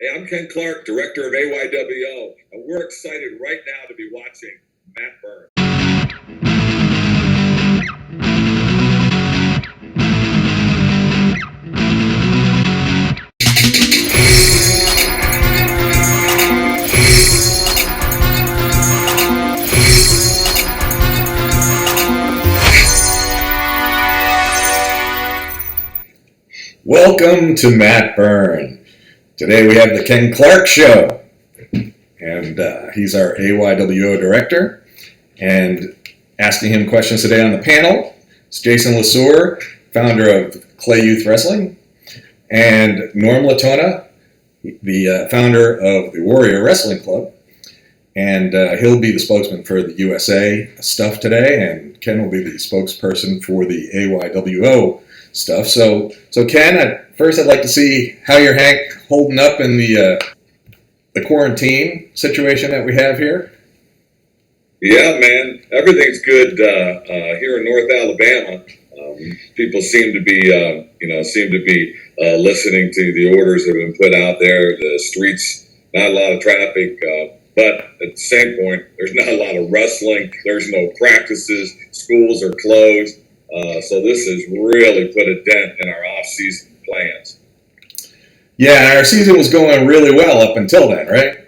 Hey, I'm Ken Clark, director of AYWO, and we're excited right now to be watching Matburn. Welcome to Matburn. Today we have the Ken Clark Show, and he's our AYWO director. And asking him questions today on the panel is Jason Lesueur, founder of Clay Youth Wrestling, and Norm Latona, the founder of the Warrior Wrestling Club. And he'll be the spokesman for the USA stuff today, and Ken will be the spokesperson for the AYWO stuff. So Ken, first I'd like to see how you're holding up in the quarantine situation that we have here. Yeah, man, everything's good here in North Alabama. People seem to be listening to the orders that have been put out there. The streets, not a lot of traffic, but at the same point, there's not a lot of wrestling. There's no practices. Schools are closed. So this has really put a dent in our off-season plans. Yeah, our season was going really well up until then, right?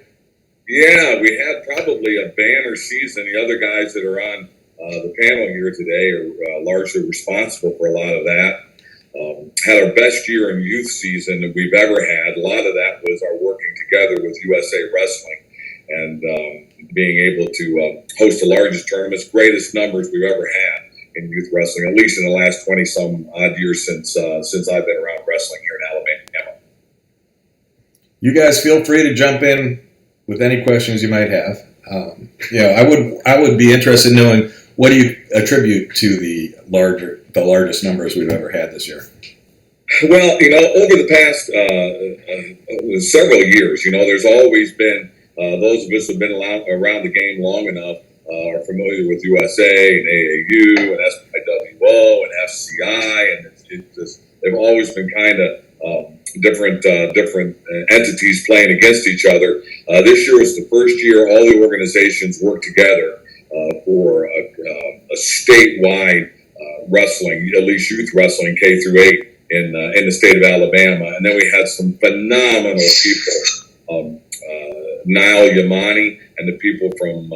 Yeah, we had probably a banner season. The other guys that are on the panel here today are largely responsible for a lot of that. Had our best year in youth season that we've ever had. A lot of that was our working together with USA Wrestling and being able to host the largest tournaments, greatest numbers we've ever had in youth wrestling, at least in the last 20-some odd years since I've been around wrestling here in Alabama. You guys feel free to jump in with any questions you might have. I would be interested in knowing, what do you attribute to the largest numbers we've ever had this year? Well, over the past several years, there's always been those of us who've been around the game long enough are familiar with USA and AAU and SYWO and FCI, and they've always been kind of different entities playing against each other. This year was the first year all the organizations worked together for a statewide wrestling, at least youth wrestling, K through 8 in the state of Alabama. And then we had some phenomenal people, Niall Yamani and the people from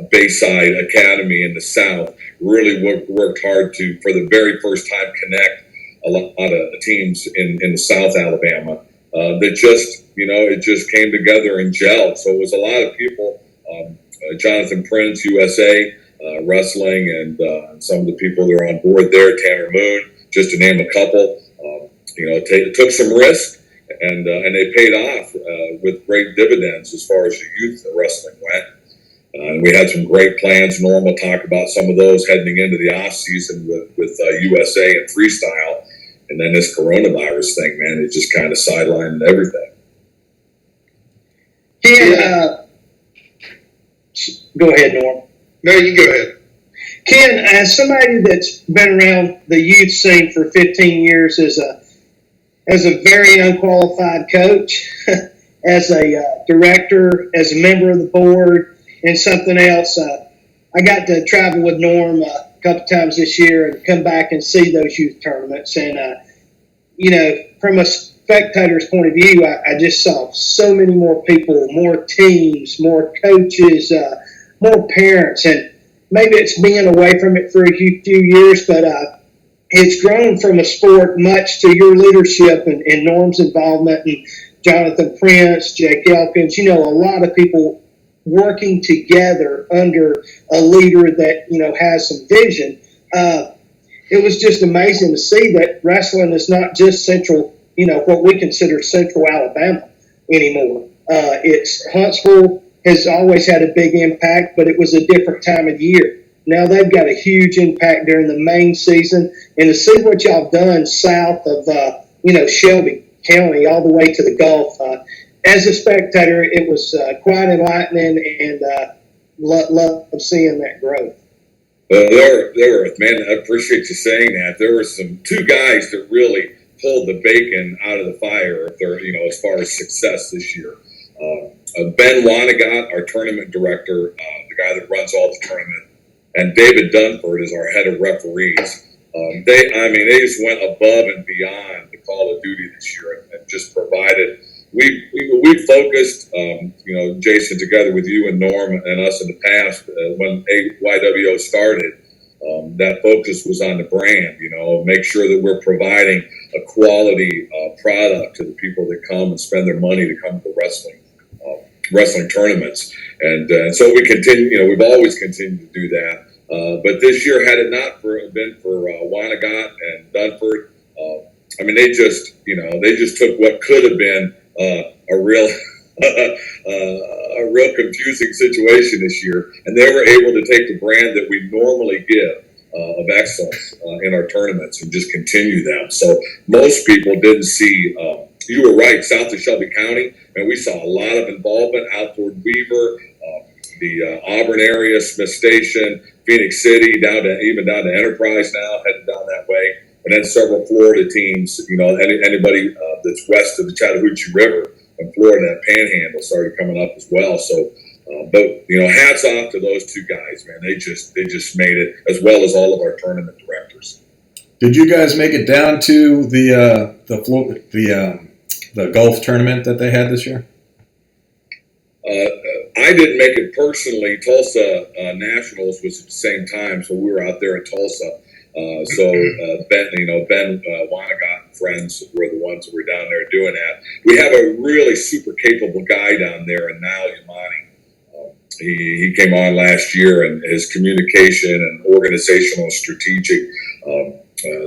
Bayside Academy in the South really worked hard to, for the very first time, connect a lot of teams in the South Alabama that it just came together and gelled. So it was a lot of people, Jonathan Prince, USA Wrestling, and some of the people that are on board there, Tanner Moon, just to name a couple. It took some risk, and they paid off with great dividends as far as the youth wrestling went. We had some great plans. Norm will talk about some of those heading into the off season with USA and Freestyle. And then this coronavirus thing, man, it just kind of sidelined everything. Ken, go ahead, Norm. No, you go ahead. Ken, as somebody that's been around the youth scene for 15 years as a very unqualified coach, as a director, as a member of the board, and something else, I got to travel with Norm a couple times this year and come back and see those youth tournaments. And, from a spectator's point of view, I just saw so many more people, more teams, more coaches, more parents. And maybe it's been away from it for a few years, but it's grown from a sport much to your leadership and Norm's involvement and Jonathan Prince, Jake Elkins, a lot of people working together under a leader that, has some vision. It was just amazing to see that wrestling is not just central, what we consider central Alabama anymore. It's Huntsville has always had a big impact, but it was a different time of year. Now they've got a huge impact during the main season, and to see what y'all done south of, Shelby County all the way to the Gulf, as a spectator, it was quite enlightening, and love seeing that growth. Well, there were, man, I appreciate you saying that. There were two guys that really pulled the bacon out of the fire if they're, as far as success this year. Ben Wanagot, our tournament director, the guy that runs all the tournament, and David Dunford is our head of referees. They just went above and beyond the call of duty this year and just provided. We focused, Jason, together with you and Norm and us in the past when AYWO started. That focus was on the brand. Make sure that we're providing a quality product to the people that come and spend their money to come to the wrestling tournaments, and so we continue. We've always continued to do that. But this year, had it not been for Wanagot and Dunford, they just took what could have been a real confusing situation this year, and they were able to take the brand that we normally give of excellence in our tournaments and just continue them. So most people didn't see. You were right, south of Shelby County, and we saw a lot of involvement out toward Weaver, the Auburn area, Smith Station, Phoenix City, down to Enterprise now, headed down that way, and then several Florida teams. Anybody that's west of the Chattahoochee River and Florida, that Panhandle started coming up as well. So, but hats off to those two guys, man. They just made it, as well as all of our tournament directors. Did you guys make it down to the golf tournament that they had this year? I didn't make it personally. Tulsa Nationals was at the same time, so we were out there in Tulsa. Ben Wanagot and friends were the ones that were down there doing that. We have a really super capable guy down there in Niall Yamani. He came on last year, and his communication and organizational and strategic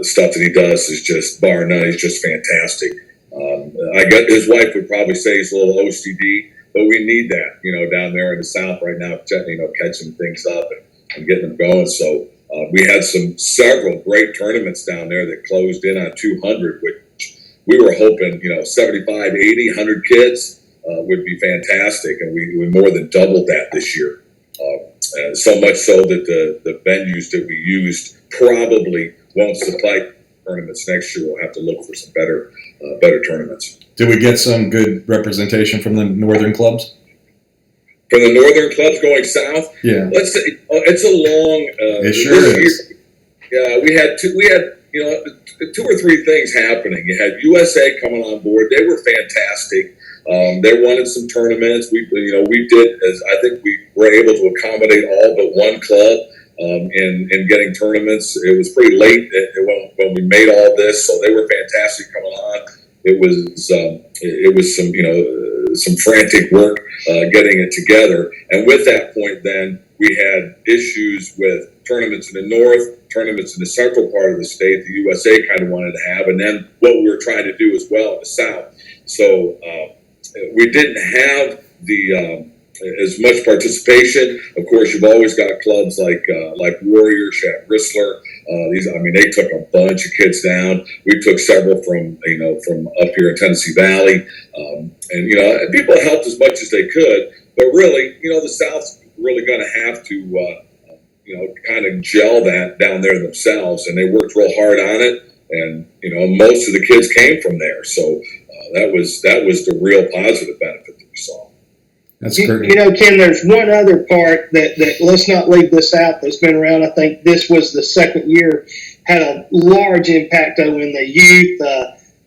stuff that he does is just bar none. He's just fantastic. I guess his wife would probably say he's a little OCD, but we need that, down there in the South right now, catching things up and getting them going. So we had several great tournaments down there that closed in on 200, which we were hoping, 75, 80, 100 kids would be fantastic, and we more than doubled that this year. So much so that the venues that we used probably won't supply tournaments next year. We'll have to look for some better tournaments. Did we get some good representation from the northern clubs? From the northern clubs going south? Yeah. Let's say it's a long. It sure is. Yeah, we had two or three things happening. You had USA coming on board. They were fantastic. They wanted some tournaments. We did, as I think we were able to accommodate all but one club in getting tournaments. It was pretty late when we made all this, so they were fantastic coming on. It was some frantic work getting it together, and with that point, then we had issues with tournaments in the north, tournaments in the central part of the state. The USA kind of wanted to have, and then what we were trying to do as well in the south. So we didn't have as much participation. Of course, you've always got clubs like Warrior, Shat Bristler. They took a bunch of kids down. We took several from up here in Tennessee Valley, and people helped as much as they could. But really, the South's really going to have to kind of gel that down there themselves, and they worked real hard on it. And most of the kids came from there, so that was the real positive benefit that we saw. That's great. Ken, there's one other part that let's not leave this out that's been around. I think this was the second year, had a large impact on the youth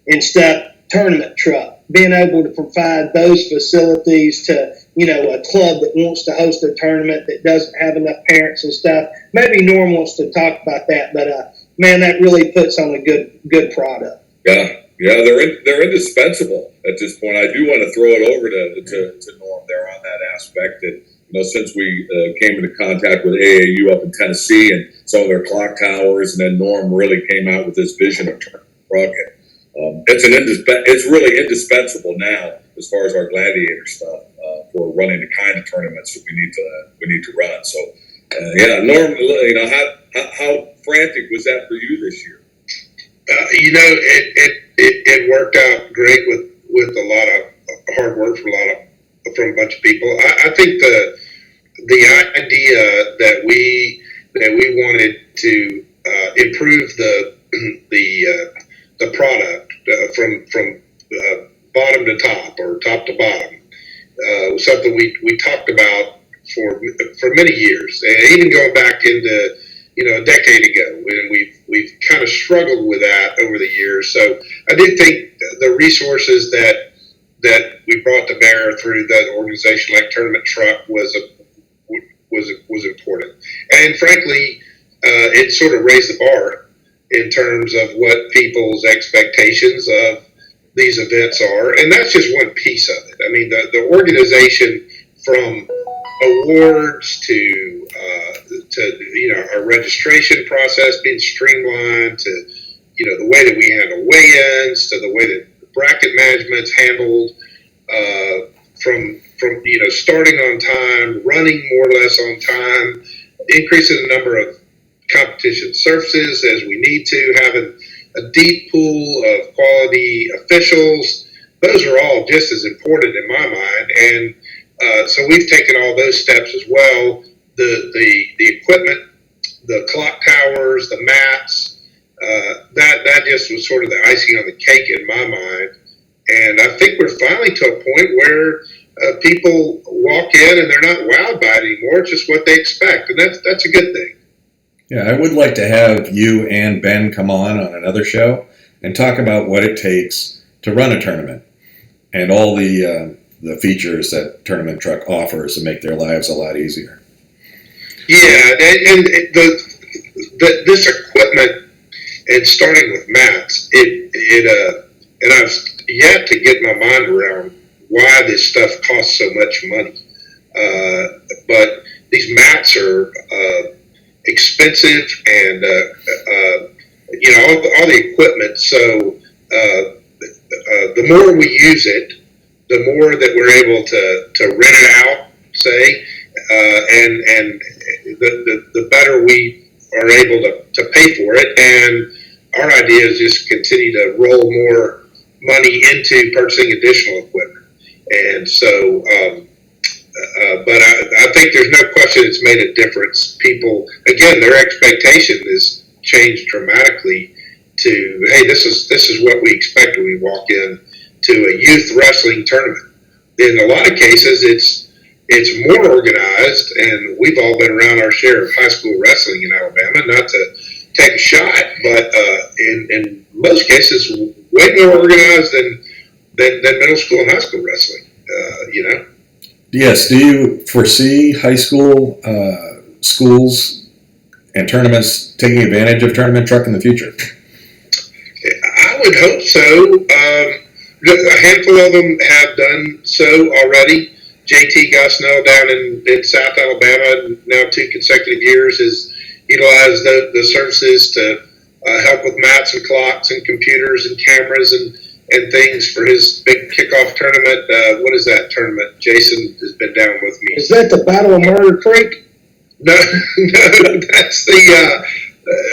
and stuff tournament truck. Being able to provide those facilities to, a club that wants to host a tournament that doesn't have enough parents and stuff. Maybe Norm wants to talk about that, but man, that really puts on a good product. Yeah, they're indispensable at this point. I do want to throw it over to Norm there on that aspect. That since we came into contact with AAU up in Tennessee and some of their clock towers, and then Norm really came out with this vision of trucking. It's really indispensable now as far as our Gladiator stuff for running the kind of tournaments that we need to run. So Norm, how frantic was that for you this year? It worked out great with a lot of hard work from a bunch of people. I think the idea that we wanted to improve the product from bottom to top or top to bottom. Was something we talked about for many years, and even going back into a decade ago, and we've kind of struggled with that over the years. So I did think the resources that we brought to bear through that organization like Tournament Truck was important, and frankly, it sort of raised the bar in terms of what people's expectations of these events are, and that's just one piece of it. I mean, the organization, from awards to our registration process being streamlined, to the way that we handle weigh-ins, to the way that bracket management's handled, from starting on time, running more or less on time, increasing the number of competition surfaces as we need to, having a deep pool of quality officials. Those are all just as important in my mind, and so we've taken all those steps as well. The equipment, the clock towers, the mats, that just was sort of the icing on the cake in my mind. And I think we're finally to a point where people walk in and they're not wowed by it anymore. It's just what they expect, and that's a good thing. Yeah, I would like to have you and Ben come on another show and talk about what it takes to run a tournament and all the features that Tournament Truck offers to make their lives a lot easier. Yeah, and this equipment, and starting with mats, and I've yet to get my mind around why this stuff costs so much money. But these mats are expensive, and all the equipment. So the more we use it, the more that we're able to rent it out, say, and the better we are able to pay for it. And our idea is just continue to roll more money into purchasing additional equipment. And so, but I think there's no question it's made a difference. People, again, their expectation is changed dramatically to, hey, this is what we expect when we walk in to a youth wrestling tournament. In a lot of cases, it's more organized, and we've all been around our share of high school wrestling in Alabama, not to take a shot, but in most cases, way more organized than middle school and high school wrestling, Yes. Do you foresee high school schools and tournaments taking advantage of Tournament Truck in the future? I would hope so. A handful of them have done so already. JT Gosnell down in South Alabama, now 2 consecutive years, has utilized the services to help with mats and clocks and computers and cameras and things for his big kickoff tournament. What is that tournament? Jason has been down with me. Is that the Battle of Murder Creek? No, that's the.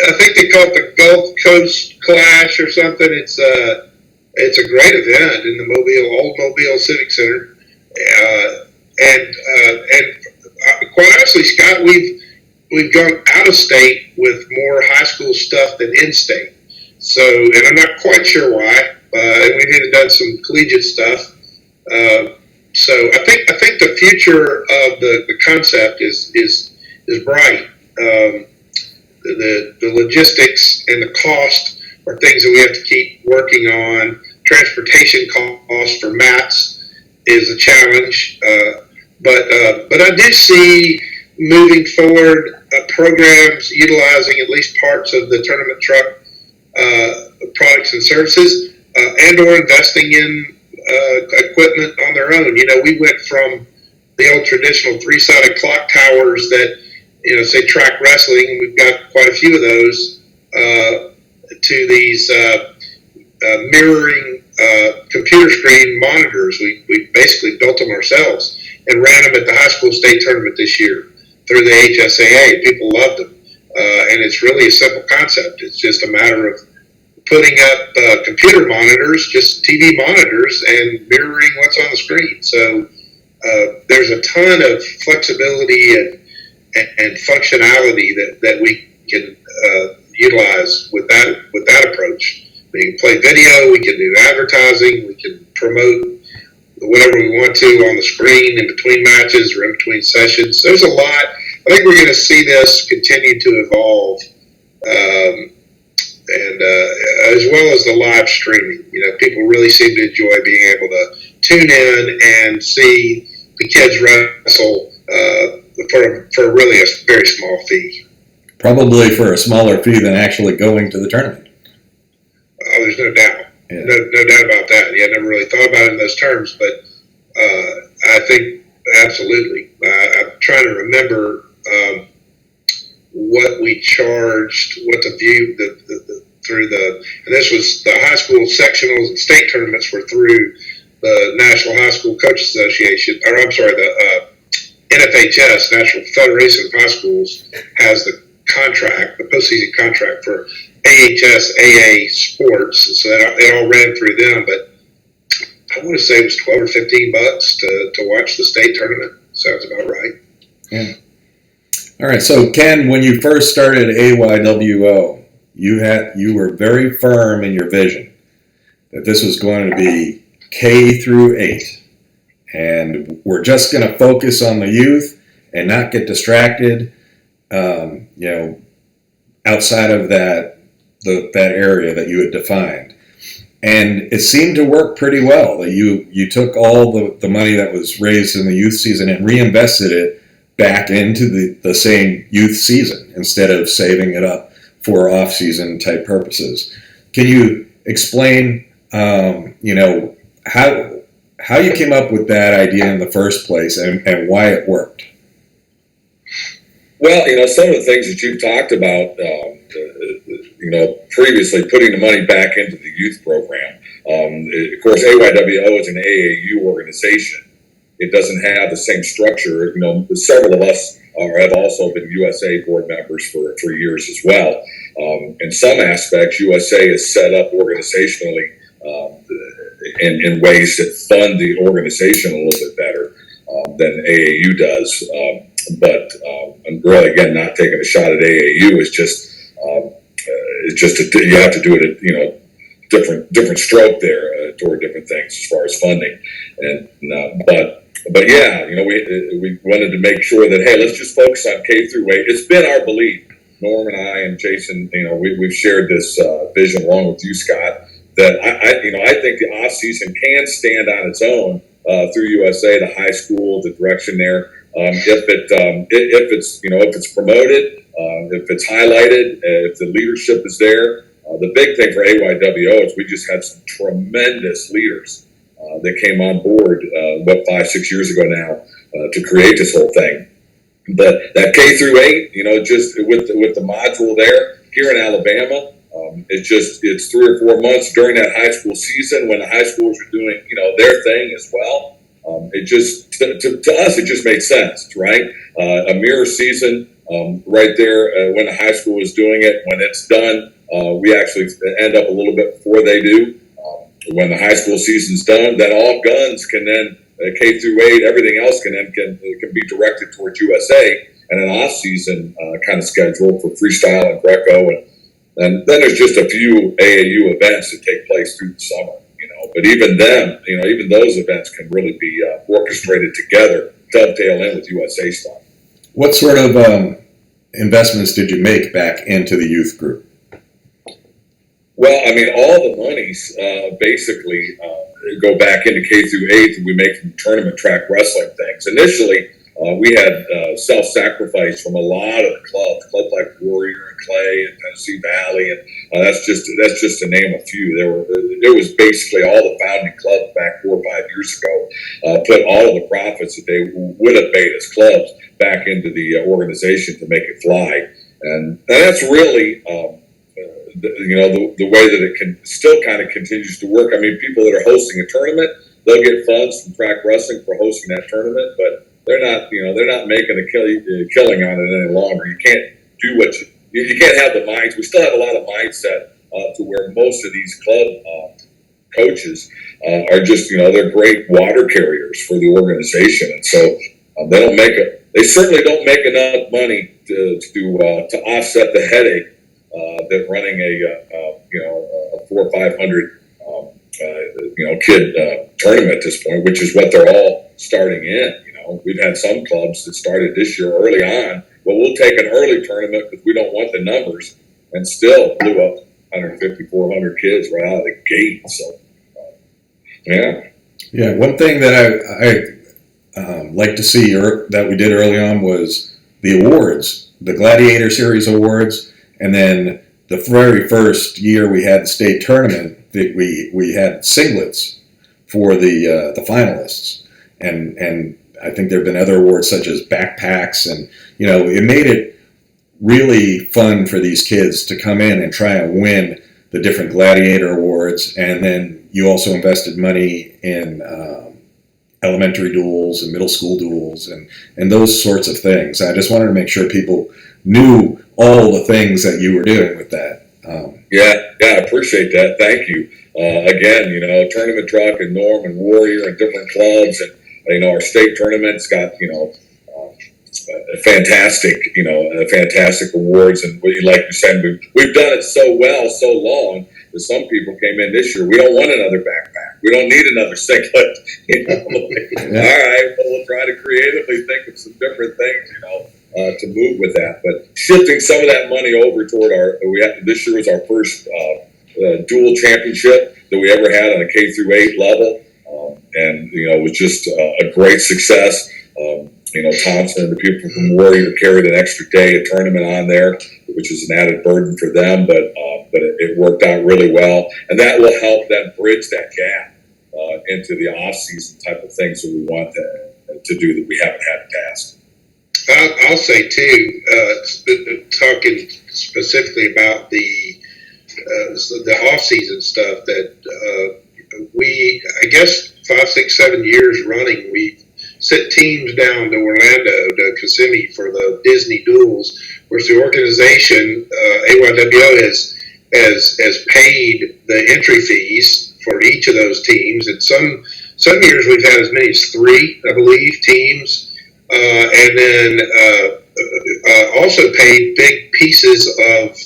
I think they call it the Gulf Coast Clash or something. It's a great event in the Old Mobile Civic Center, and quite honestly, Scott, we've gone out of state with more high school stuff than in state. So, and I'm not quite sure why. And we've even done some collegiate stuff. So I think the future of the concept is bright. The logistics and the cost are things that we have to keep working on. Transportation costs for mats is a challenge. But I do see moving forward programs utilizing at least parts of the Tournament Truck products and services, and or investing in equipment on their own. We went from the old traditional 3-sided clock towers that, say track wrestling, and we've got quite a few of those, to these mirroring computer screen monitors. We basically built them ourselves and ran them at the high school state tournament this year through the HSAA. People loved them. And it's really a simple concept. It's just a matter of putting up computer monitors, just TV monitors, and mirroring what's on the screen. So there's a ton of flexibility and functionality that we can utilize with that approach. play video, we can do advertising, we can promote whatever we want to on the screen in between matches or in between sessions. There's a lot. I think we're going to see this continue to evolve, and as well as the live streaming. People really seem to enjoy being able to tune in and see the kids wrestle for really a very small fee. Probably for a smaller fee than actually going to the tournament. Oh, there's no doubt. Yeah. No doubt about that. Yeah, I never really thought about it in those terms, but I think absolutely. I'm trying to remember what we charged, what the view and this was the high school sectionals and state tournaments were through the National High School Coaches Association, or I'm sorry, the NFHS, National Federation of High Schools, has the postseason contract for AHS AA sports, so it all ran through them. But I want to say it was $12 or $15 to watch the state tournament. Sounds about right. Yeah. All right. So Ken, when you first started AYWO, you were very firm in your vision that this was going to be K through 8, and we're just going to focus on the youth and not get distracted. Outside of that area that you had defined. And it seemed to work pretty well. You took all the money that was raised in the youth season and reinvested it back into the same youth season instead of saving it up for off-season type purposes. Can you explain, how you came up with that idea in the first place and why it worked? Well, some of the things that you've talked about, previously, putting the money back into the youth program. Of course, AYWO is an AAU organization. It doesn't have the same structure. Several of us have also been USA board members for years as well. In some aspects, USA is set up organizationally in ways that fund the organization a little bit better than AAU does. But I'm really, again, not taking a shot at AAU. It's just you have to do it at different stroke there toward different things as far as funding. And but yeah, we wanted to make sure that, hey, let's just focus on K through 8. It's been our belief, Norm and I and Jason. We've shared this vision along with you, Scott. That I think the off season can stand on its own through USA, the high school, the direction there. If it's promoted, if it's highlighted, if the leadership is there. The big thing for AYWO is we just had some tremendous leaders that came on board 5-6 years ago now to create this whole thing. But that K through 8, just with the module there here in Alabama, it's 3 or 4 months during that high school season when the high schools are doing their thing as well. It just to us it just made sense, right? A mirror season right there when the high school is doing it. When it's done, we actually end up a little bit before they do. When the high school season's done, then all guns can then K through 8, everything else can be directed towards USA, and an off season kind of schedule for Freestyle and Greco, and then there's just a few AAU events that take place through the summer. But even them, even those events can really be orchestrated together, dovetail in with USA stuff. What sort of investments did you make back into the youth group? Well, all the monies basically go back into K through 8 that we make from tournament track wrestling things. Initially, we had self-sacrifice from a lot of the clubs like Warrior and Clay and Tennessee Valley, and that's just to name a few. It was basically all the founding clubs back 4 or 5 years ago put all of the profits that they would have made as clubs back into the organization to make it fly, and that's really the way that it can still kind of continues to work. People that are hosting a tournament, they'll get funds from track wrestling for hosting that tournament, but they're not making a killing on it any longer. You can't do you can't have the minds. We still have a lot of mindset to where most of these club coaches are just they're great water carriers for the organization, and so they certainly don't make enough money to offset the headache that running a 400 or 500 kid tournament at this point, which is what they're all starting in. We've had some clubs that started this year early on. Well, we'll take an early tournament because we don't want the numbers, and still blew up 150, 400 kids right out of the gate. So, yeah. Yeah, one thing that I like to see that we did early on was the awards, the Gladiator Series awards, and then the very first year we had the state tournament, that we had singlets for the finalists, and I think there have been other awards such as backpacks, and it made it really fun for these kids to come in and try and win the different Gladiator awards, and then you also invested money in elementary duels and middle school duels and those sorts of things. I just wanted to make sure people knew all the things that you were doing with that. Yeah, I appreciate that. Thank you. Again, Tournament Truck and Norm and Warrior and different clubs, and our state tournaments got fantastic awards. And like you said, we've done it so well, so long that some people came in this year. We don't want another backpack. We don't need another singlet. All right, well, we'll try to creatively think of some different things, to move with that. But shifting some of that money over toward this year was our first dual championship that we ever had on a K-8 level. And it was just a great success. Thompson and the people from Warrior carried an extra day of tournament on there, which is an added burden for them, but it worked out really well, and that will help then bridge that gap into the off-season type of things that we want to do that we haven't had in the past. I'll say too, talking specifically about the off-season stuff, that I guess 5, 6, 7 years running, we've sent teams down to Orlando, to Kissimmee for the Disney Duels, where the organization, AYWO, has paid the entry fees for each of those teams. And some years we've had as many as 3, I believe, teams, and then also paid big pieces of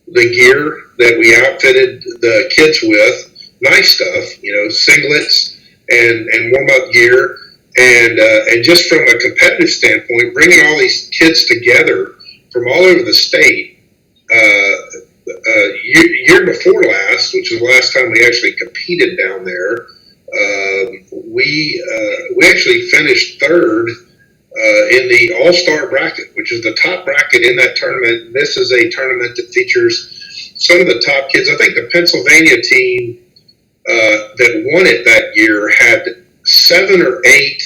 the gear that we outfitted the kids with. Nice stuff, singlets and warm-up gear. And just from a competitive standpoint, bringing all these kids together from all over the state. Year before last, which was the last time we actually competed down there, we actually finished third in the All-Star bracket, which is the top bracket in that tournament. This is a tournament that features some of the top kids. I think the Pennsylvania team that won it that year had 7 or 8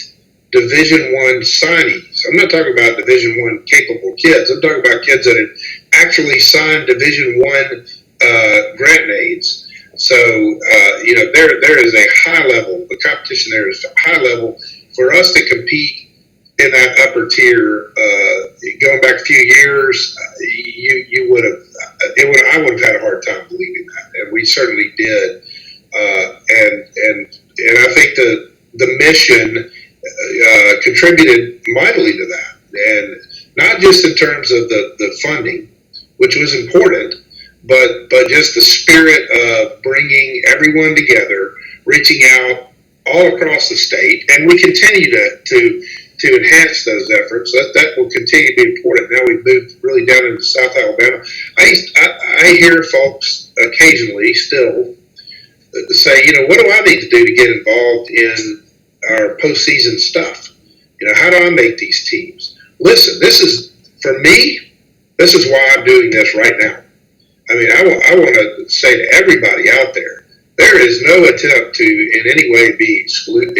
Division I signees. I'm not talking about Division I capable kids. I'm talking about kids that had actually signed Division I grant aids. So there is a high level. The competition there is a high level for us to compete in that upper tier. Going back a few years, you would have. I would have had a hard time believing that, and we certainly did. And I think the mission contributed mightily to that, and not just in terms of the funding, which was important, but just the spirit of bringing everyone together, reaching out all across the state, and we continue to enhance those efforts. That will continue to be important. Now we've moved really down into South Alabama. I hear folks occasionally still say, what do I need to do to get involved in our postseason stuff? How do I make these teams? Listen, for me, this is why I'm doing this right now. I mean, I want to say to everybody out there, there is no attempt to in any way be exclude.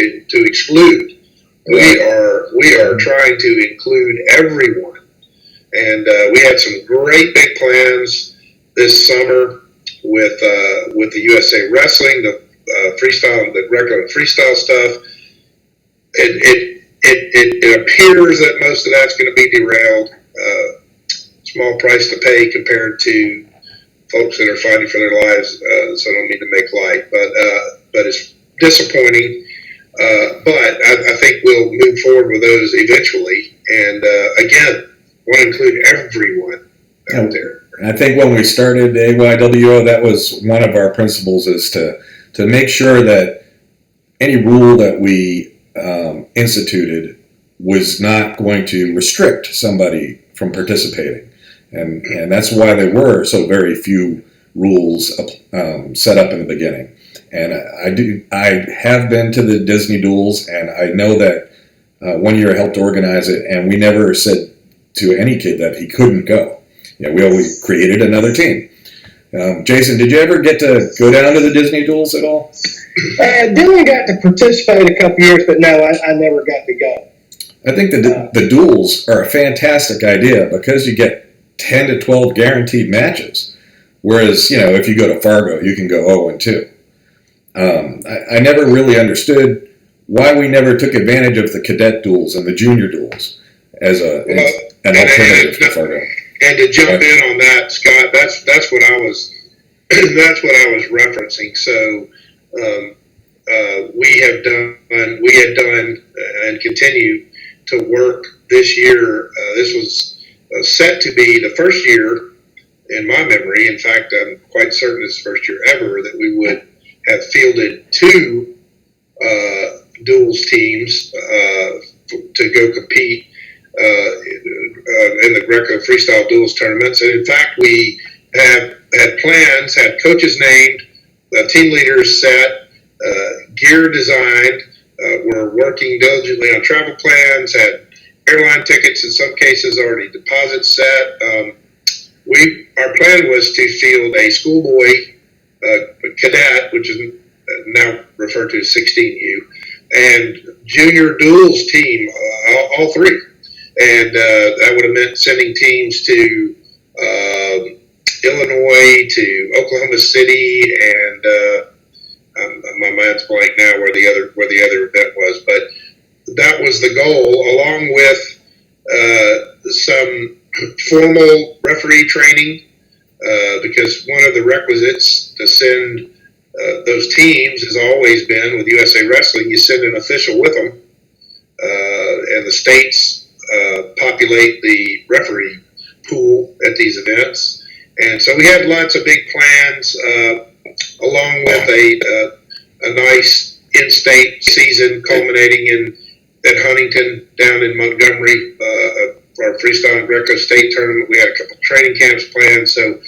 We are trying to include everyone, and we had some great big plans this summer with the USA Wrestling, the Freestyle and the Greco and Freestyle stuff. It appears that most of that's going to be derailed. Small price to pay compared to folks that are fighting for their lives. So I don't mean to make light, but it's disappointing. But I think we'll move forward with those eventually. And again, want to include everyone out there. I think when we started AYWO, that was one of our principles, is to make sure that any rule that we instituted was not going to restrict somebody from participating. And that's why there were so very few rules set up in the beginning. And I have been to the Disney Duels, and I know that one year I helped organize it, and we never said to any kid that he couldn't go. We always created another team. Jason, did you ever get to go down to the Disney Duels at all? Dylan got to participate a couple years, but no, I never got to go. I think the duels are a fantastic idea because you get 10 to 12 guaranteed matches. Whereas, if you go to Fargo, you can go 0-2. I never really understood why we never took advantage of the cadet duels and the junior duels as an alternative to Fargo. And to jump in on that, Scott, that's what I was referencing. So we had done and continue to work this year. This was set to be the first year in my memory. In fact, I'm quite certain it's the first year ever that we would have fielded 2 duels teams to go compete in the Greco Freestyle Duels tournaments. And in fact, we had plans, had coaches named, team leaders set, gear designed. We're working diligently on travel plans, had airline tickets in some cases already deposits set. Our plan was to field a schoolboy cadet, which is now referred to as 16U, and junior duels team, all 3. And that would have meant sending teams to Illinois, to Oklahoma City, and my mind's blank now where the other event was. But that was the goal, along with some formal referee training, because one of the requisites to send those teams has always been, with USA Wrestling, you send an official with them, and the states populate the referee pool at these events. And so we had lots of big plans, along with a nice in-state season culminating at Huntington down in Montgomery for our Freestyle and Greco state tournament. We had a couple of training camps planned. So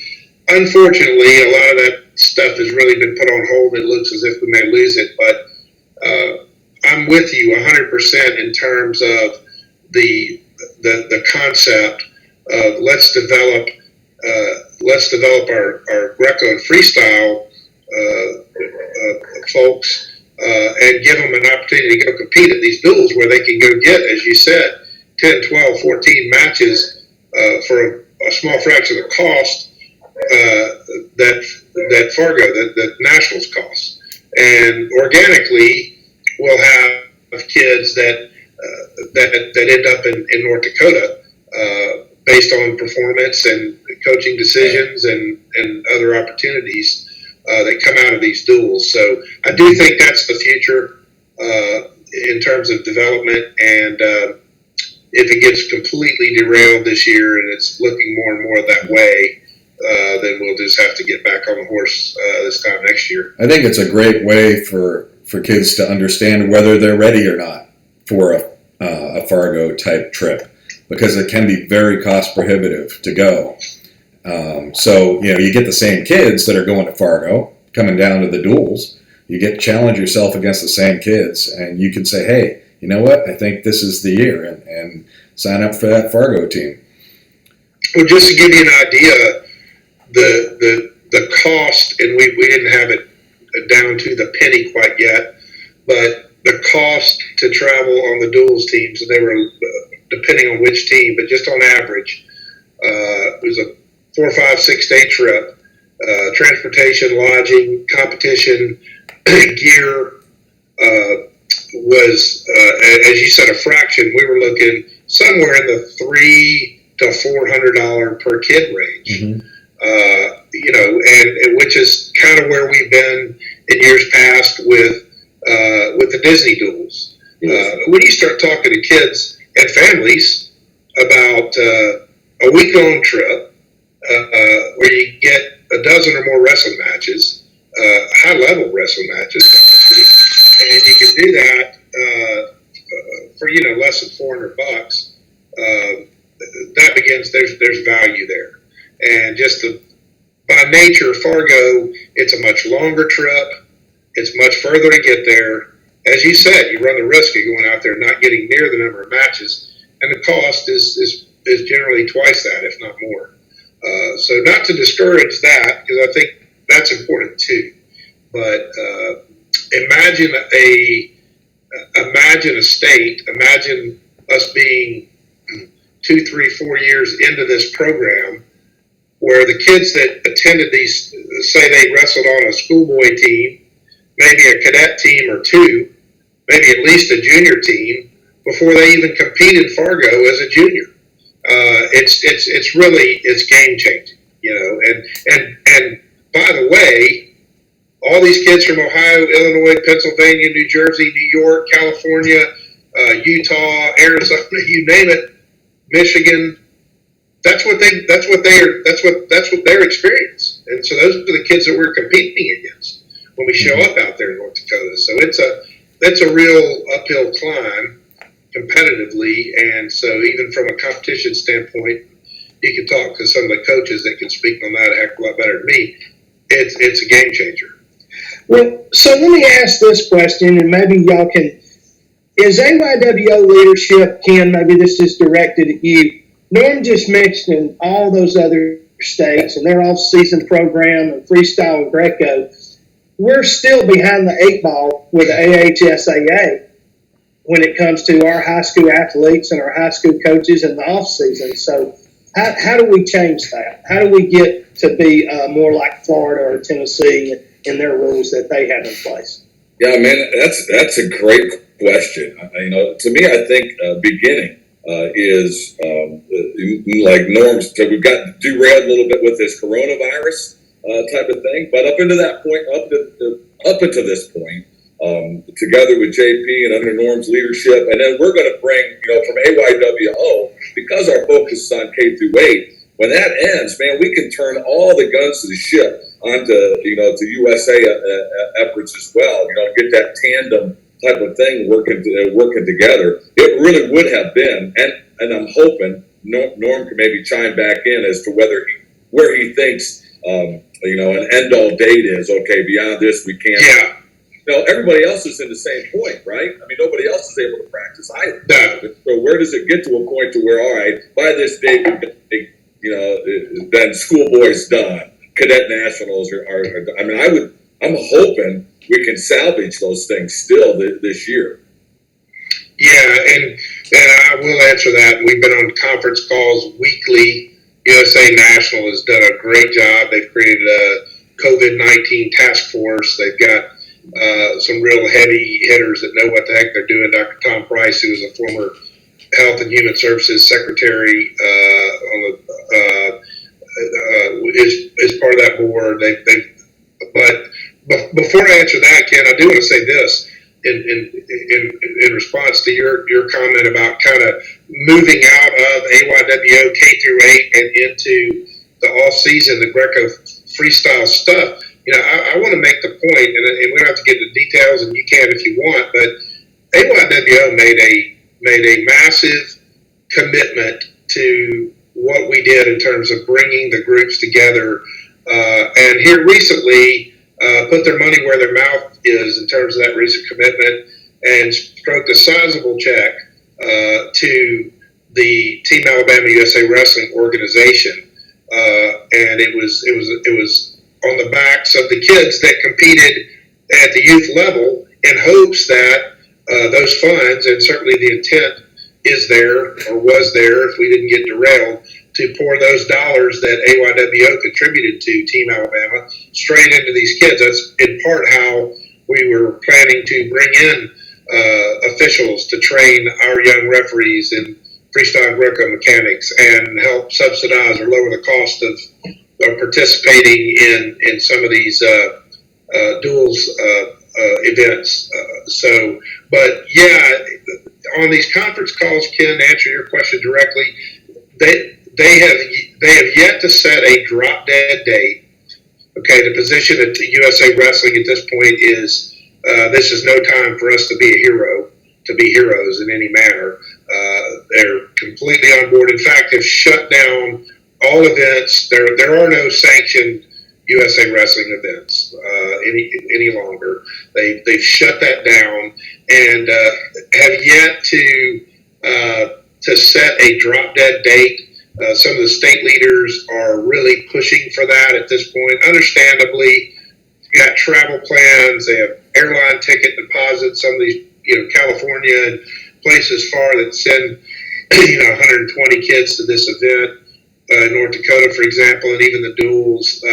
unfortunately, a lot of that stuff has really been put on hold. It looks as if we may lose it, but I'm with you 100% in terms of the concept of let's develop our Greco and freestyle folks and give them an opportunity to go compete at these duels where they can go get, as you said, 10, 12, 14 matches for a small fraction of the cost that Fargo, that Nationals costs. And organically, we'll have kids that end up in North Dakota based on performance and coaching decisions and other opportunities that come out of these duels. So I do think that's the future in terms of development. And if it gets completely derailed this year and it's looking more and more that way, then we'll just have to get back on the horse this time next year. I think it's a great way for kids to understand whether they're ready or not for a Fargo type trip, because it can be very cost prohibitive to go. So you get the same kids that are going to Fargo coming down to the duels. You get to challenge yourself against the same kids, and you can say, hey, you know what? I think this is the year, and sign up for that Fargo team. Well, just to give you an idea, the cost, and we didn't have it down to the penny quite yet, but the cost to travel on the duels teams, and they were depending on which team, but just on average, it was a 4, 5, 6 day trip. Transportation, lodging, competition, gear was, as you said, a fraction. We were looking somewhere in the $300 to $400 per kid range. Mm-hmm. And which is kind of where we've been in years past with the Disney duels. When you start talking to kids and families about a week-long trip, where you get a dozen or more wrestling matches, high-level wrestling matches, honestly, and you can do that for less than $400. That begins. There's value there, and just by nature, Fargo, it's a much longer trip. It's much further to get there. As you said, you run the risk of going out there and not getting near the number of matches, and the cost is generally twice that, if not more. So not to discourage that, because I think that's important too. But imagine a state. Imagine us being 2, 3, 4 years into this program, where the kids that attended these, say they wrestled on a schoolboy team, maybe a cadet team or two, maybe at least a junior team, before they even compete in Fargo as a junior. It's really game changing, and by the way, all these kids from Ohio, Illinois, Pennsylvania, New Jersey, New York, California, Utah, Arizona, you name it, Michigan. That's what their experience. And so those are the kids that we're competing against when we show up out there in North Dakota. So that's a real uphill climb competitively. And so even from a competition standpoint, you can talk to some of the coaches that can speak on that a heck of a lot better than me. It's a game changer. Well, so let me ask this question, and maybe y'all can. Is AYWO leadership, Ken, maybe this is directed at you. Norm just mentioned all those other states and their off-season program and Freestyle and Greco. We're still behind the 8 ball with the AHSAA when it comes to our high school athletes and our high school coaches in the off-season. So how do we change that? How do we get to be more like Florida or Tennessee in their rules that they have in place? Yeah, man, that's a great question. To me, I think beginning is like Norm said, we've got derailed a little bit with this coronavirus type of thing. But up into that point, up until this point, together with JP and under Norm's leadership, and then we're going to bring, from AYWO, because our focus is on K through 8. When that ends, man, we can turn all the guns to the ship onto, to USA efforts as well. Get that tandem type of thing working together. It really would have been, and I'm hoping Norm can maybe chime back in as to where he thinks an end all date is. Okay, beyond this we can't. Yeah. Everybody else is in the same point, right? I mean, nobody else is able to practice either. No. So where does it get to a point to where, all right, by this date, then schoolboy's done, cadet nationals are I mean, I'm hoping we can salvage those things still this year. Yeah, and I will answer that. We've been on conference calls weekly. USA National has done a great job. They've created a COVID-19 task force. They've got some real heavy hitters that know what the heck they're doing. Dr. Tom Price, who was a former Health and Human Services Secretary, is part of that board. But before I answer that, Ken, I do want to say this in response to your comment about kind of moving out of AYWO K through 8 and into the off season, the Greco freestyle stuff. I want to make the point, and we don't have to get into details, and you can if you want, but AYWO made a massive commitment to what we did in terms of bringing the groups together, and here recently put their money where their mouth is in terms of that recent commitment, and stroked a sizable check to the Team Alabama USA Wrestling organization, and it was on the backs of the kids that competed at the youth level in hopes that those funds, and certainly the intent is there or was there if we didn't get derailed, to pour those dollars that AYWO contributed to Team Alabama straight into these kids. That's in part how we were planning to bring in officials to train our young referees in freestyle Greco mechanics and help subsidize or lower the cost of participating in some of these duels events. But yeah, on these conference calls, Ken, to answer your question directly, they have yet to set a drop dead date. Okay, the position at USA Wrestling at this point is this is no time for us to be a hero, to be heroes in any manner. They're completely on board. In fact, have shut down all events. There are no sanctioned USA Wrestling events any longer. They've shut that down and have yet to set a drop dead date. Some of the state leaders are really pushing for that at this point. Understandably, you got travel plans. They have airline ticket deposits. Some of these, California and places far that send, 120 kids to this event. North Dakota, for example, and even the Duels.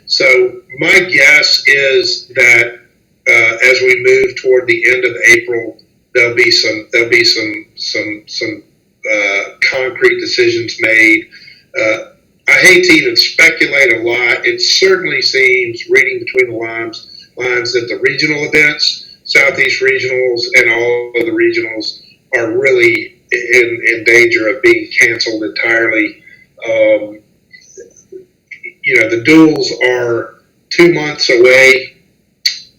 So my guess is that as we move toward the end of April, there'll be some concrete decisions made. I hate to even speculate a lot. It certainly seems, reading between the lines, that the regional events, Southeast regionals, and all of the regionals are really in danger of being canceled entirely. The Duels are 2 months away.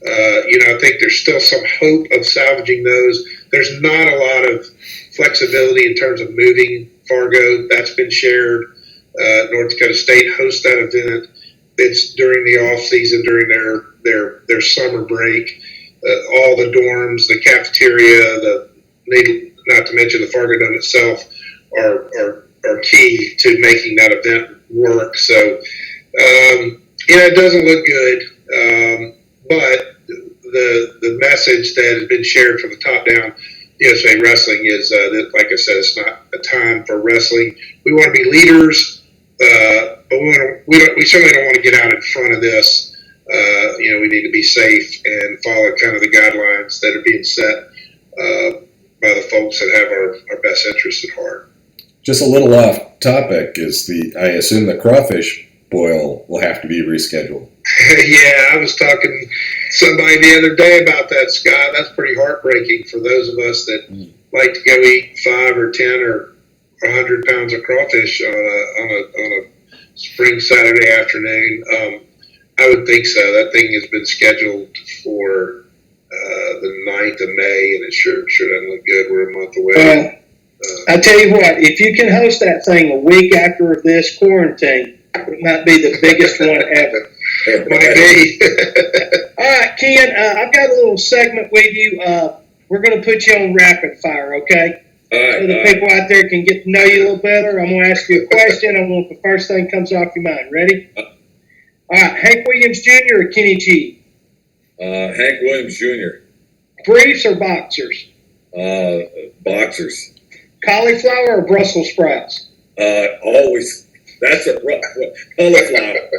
I think there's still some hope of salvaging those. There's not a lot of flexibility in terms of moving Fargo. That's been shared. North Dakota State hosts that event. It's during the off season, during their summer break. All the dorms, the cafeteria, not to mention the Fargo Dome itself, are key to making that event work. So, it doesn't look good. But the message that has been shared from the top down, USA Wrestling, is that, like I said, it's not a time for wrestling. We want to be leaders, but we certainly don't want to get out in front of this. We need to be safe and follow kind of the guidelines that are being set by the folks that have our best interests at heart. Just a little off topic is I assume the crawfish boil will have to be rescheduled. Yeah, I was talking to somebody the other day about that, Scott. That's pretty heartbreaking for those of us that like to go eat 5 or 10 or 100 pounds of crawfish on a spring Saturday afternoon. I would think so. That thing has been scheduled for the 9th of May, and it sure doesn't look good. We're a month away. I tell you what, if you can host that thing a week after this quarantine, it might be the biggest one ever. It might be. All right, Ken, I've got a little segment with you. We're going to put you on rapid fire, okay? All right, so the people out there can get to know you a little better. I'm going to ask you a question. I want the first thing comes off your mind. Ready? All right, Hank Williams Jr. or Kenny G? Hank Williams Jr. Briefs or boxers? Boxers. Cauliflower or Brussels sprouts? Always. That's a cauliflower.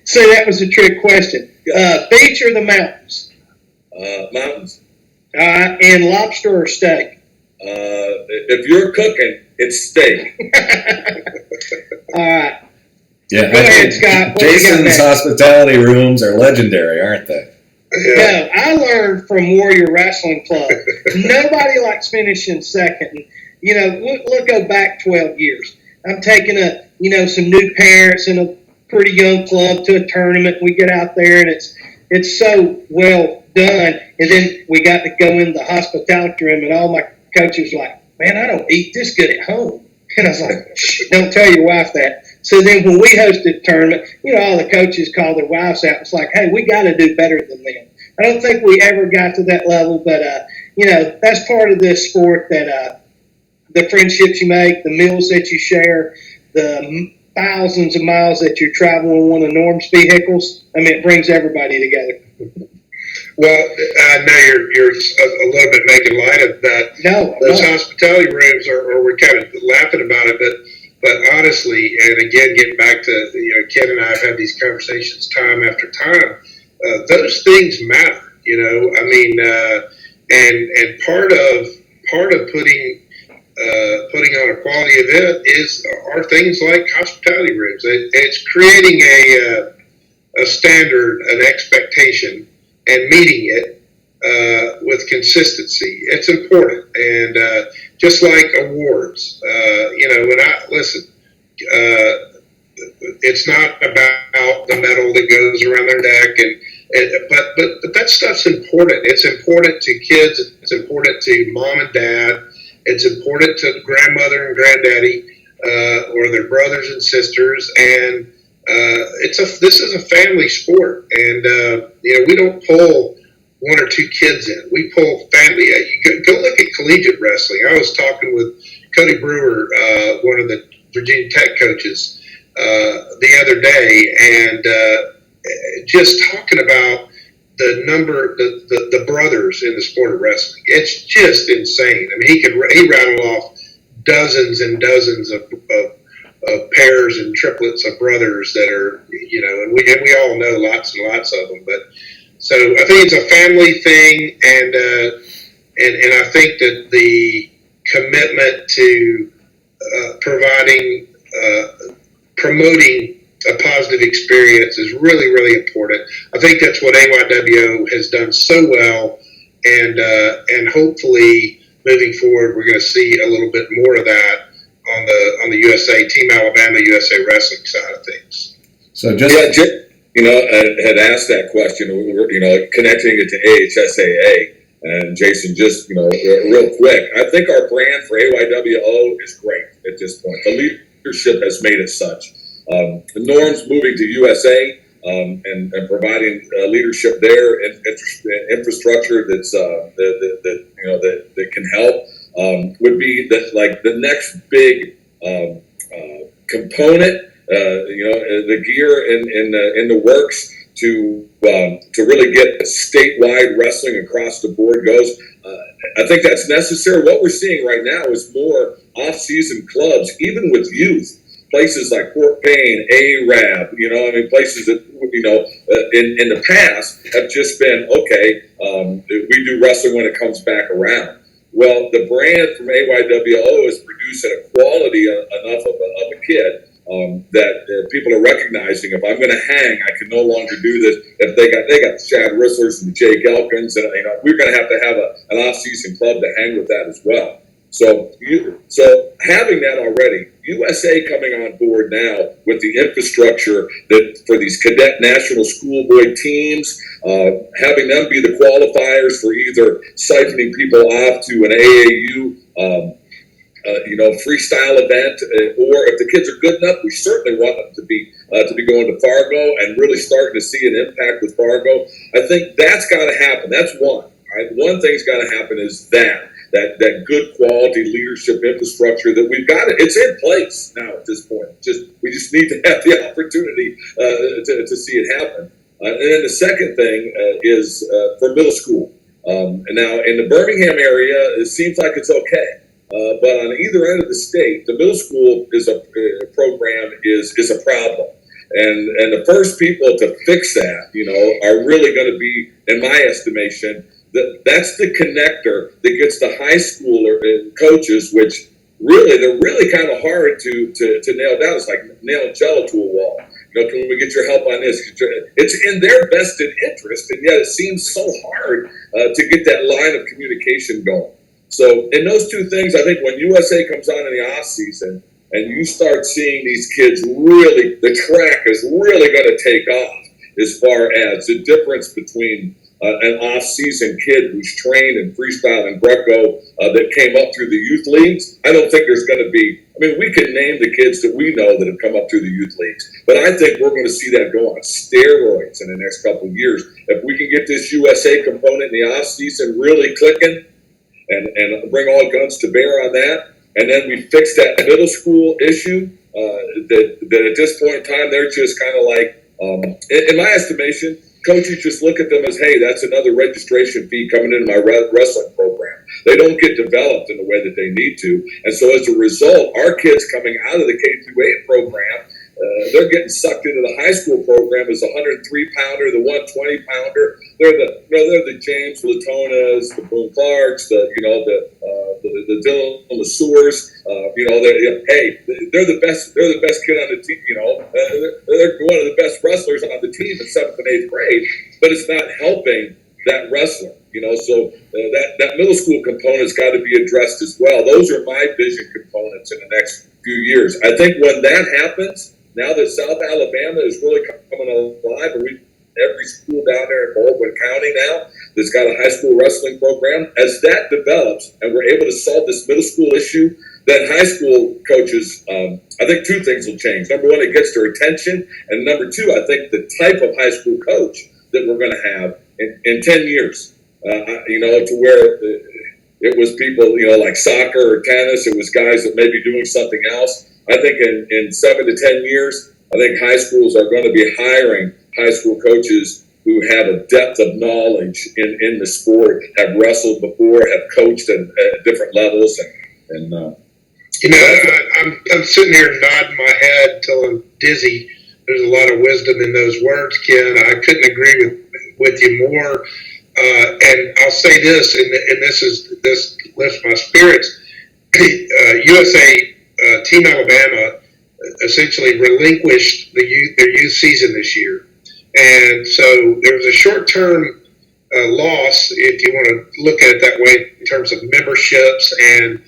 See, that was a trick question. Beach or the mountains? Mountains. And lobster or steak? If you're cooking, it's steak. All right. Yeah, Go ahead, Scott. Jason's hospitality rooms are legendary, aren't they? Yeah. No, I learned from Warrior Wrestling Club. Nobody likes finishing second. We'll go back 12 years. I'm taking some new parents in a pretty young club to a tournament. We get out there and it's so well done. And then we got to go in the hospitality room and all my coaches were like, man, I don't eat this good at home. And I was like, shh, don't tell your wife that. So then when we hosted a tournament, all the coaches called their wives out. It's like, hey, we got to do better than them. I don't think we ever got to that level, but, that's part of this sport that the friendships you make, the meals that you share, the thousands of miles that you're traveling one of Norm's vehicles. I mean, it brings everybody together. Well, now you're a little bit making light of that. No, those hospitality rooms we're kind of laughing about it, but honestly, and again, getting back to Ken and I have had these conversations time after time. Those things matter, I mean, and part of putting on a quality event are things like hospitality rooms. It's creating a standard, an expectation, and meeting it, with consistency. It's important. And just like awards, when I listen, it's not about the medal that goes around their neck, but that stuff's important. It's important to kids. It's important to mom and dad. It's important to grandmother and granddaddy, or their brothers and sisters. And this is a family sport, and we don't pull one or two kids in. We pull family. You go look at collegiate wrestling. I was talking with Cody Brewer, one of the Virginia Tech coaches, the other day, and just talking about the number, the brothers in the sport of wrestling. It's just insane. I mean, he rattled off dozens and dozens of pairs and triplets of brothers that are, and we all know lots and lots of them. But so I think it's a family thing, and I think that the commitment to promoting a positive experience is really, really important. I think that's what AYWO has done so well, and hopefully moving forward, we're going to see a little bit more of that on the USA Team Alabama USA Wrestling side of things. So just I had asked that question. Connecting it to AHSAA, and Jason, just real quick, I think our brand for AYWO is great at this point. The leadership has made it such. Norm's moving to USA, and providing leadership there, and infrastructure that can help, would be the next big component. The gear in the works to really get statewide wrestling across the board goes. I think that's necessary. What we're seeing right now is more off-season clubs, even with youth. Places like Fort Payne, ARAB, places that, in the past have just been, okay, we do wrestling when it comes back around. Well, the brand from AYWO is produced at a quality enough of a kid that people are recognizing, if I'm going to hang, I can no longer do this. If they got the Chad Risslers and the Jake Elkins, and we're going to have an off-season club to hang with that as well. So having that already, USA coming on board now with the infrastructure that for these cadet national schoolboy teams, having them be the qualifiers for either siphoning people off to an AAU, freestyle event, or if the kids are good enough, we certainly want them to be going to Fargo and really starting to see an impact with Fargo. I think that's got to happen. That's one. Right? One thing's got to happen is that good quality leadership infrastructure that we've got. It's in place now at this point. We just need to have the opportunity to see it happen. And then the second thing is for middle school. And now in the Birmingham area, it seems like it's okay. But on either end of the state, the middle school program is a problem. And the first people to fix that, are really going to be, in my estimation, that's the connector that gets the high schooler coaches, which they're really kind of hard to nail down. It's like nailing jello to a wall. Can we get your help on this? It's in their vested interest, and yet it seems so hard to get that line of communication going. So in those two things, I think when USA comes on in the off season and you start seeing these kids really, the track is really going to take off as far as the difference between an off-season kid who's trained in Freestyle and Greco that came up through the youth leagues. I don't think there's going to be, we can name the kids that we know that have come up through the youth leagues, but I think we're going to see that go on steroids in the next couple of years. If we can get this USA component in the off-season really clicking and bring all guns to bear on that, and then we fix that middle school issue, that at this point in time, they're just kind of like, in my estimation, coaches just look at them as, hey, that's another registration fee coming into my wrestling program. They don't get developed in the way that they need to. And so as a result, our kids coming out of the K-8 program, they're getting sucked into the high school program as a 103-pounder, the 120-pounder. They're the James Latonas, the Boone Clarks, the Dylan Lesseurs. They're the best. They're the best kid on the team. They're one of the best wrestlers on the team in 7th and 8th grade. But it's not helping that wrestler. So that middle school component's got to be addressed as well. Those are my vision components in the next few years. I think when that happens, now that South Alabama is really coming alive, and every school down there in Baldwin County now that's got a high school wrestling program, as that develops and we're able to solve this middle school issue, then high school coaches, I think two things will change. Number one, it gets their attention. And number two, I think the type of high school coach that we're going to have in 10 years, to where it was people, like soccer or tennis, it was guys that may be doing something else. I think in 7 to 10 years, I think high schools are going to be hiring high school coaches who have a depth of knowledge in the sport, have wrestled before, have coached at different levels, and I'm sitting here nodding my head till I'm dizzy. There's a lot of wisdom in those words, Ken. I couldn't agree with you more. And I'll say this, and this lifts my spirits. USA Team Alabama essentially relinquished their youth season this year, and so there was a short-term loss, if you want to look at it that way, in terms of memberships and